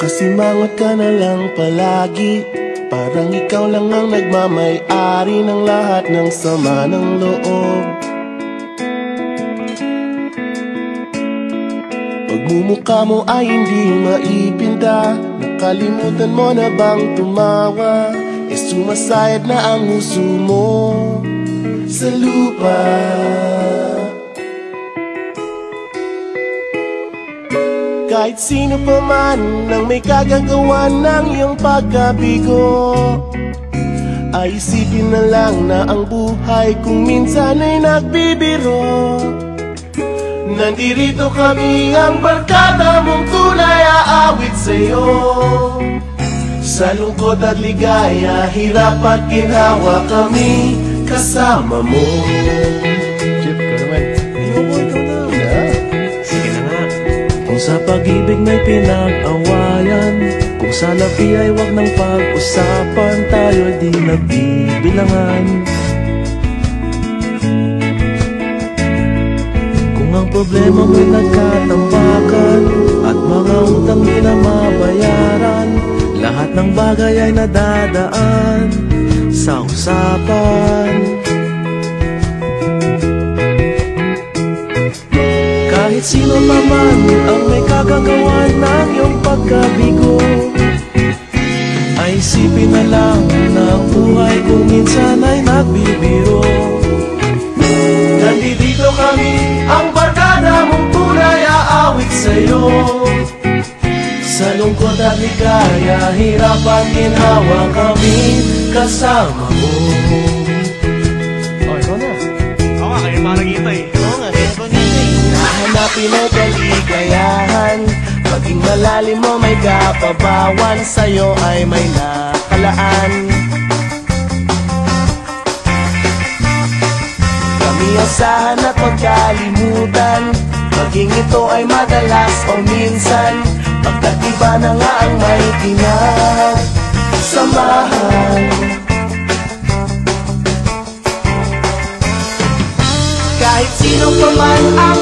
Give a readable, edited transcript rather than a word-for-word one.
Masimangot ka na lang palagi, parang ikaw lang ang nagmamay-ari ng lahat ng sama ng loob. Pagmumukha mo ay hindi maipinta, nakalimutan mo na bang tumawa? E sumasayad na ang huso mo sa lupa. Kahit sino pa man ang may kagagawa ng iyong pagkabigo, ay isipin na lang na ang buhay kung minsan ay nagbibiro. Nandirito kami, ang barkada mong tunay aawit sa'yo. Sa lungkot at ligaya, hirap at ginhawa kami kasama mo. Chip, ka naman. Ikaw mo, ikaw na. Sige na nga. Kung sa pag-ibig may pinag-awayan, kung sa labi ay wag nang pag-usapan, tayo di nagbibilangan. Kung ang problema mo'y nagkatambakan at mga utang di na mabayaran, lahat ng bagay ay nadadaan sa usapan. Kahit sino naman ang may kagagawa ng iyong pagkabigo, ay isipin na lang na ang buhay kung minsan ay nagbibiro. Nandito kami, ang barkada mong tunay aawit sa'yo. Sa lungkot at ligaya, hirap at ginhawa kami kasama mo. Oh, ikaw na. Oo nga, kayo pa nag-iintay. Oo nga, kaya pa naging hanapin ang kaligayahan. Maging malalim mo may kapabawan, sa'yo ay may nakalaan. Kami asahan at magkalimutan, maging ito ay madalas o minsan, pagkat iba na nga ang may pinagsamahan. Kahit sino pa man ang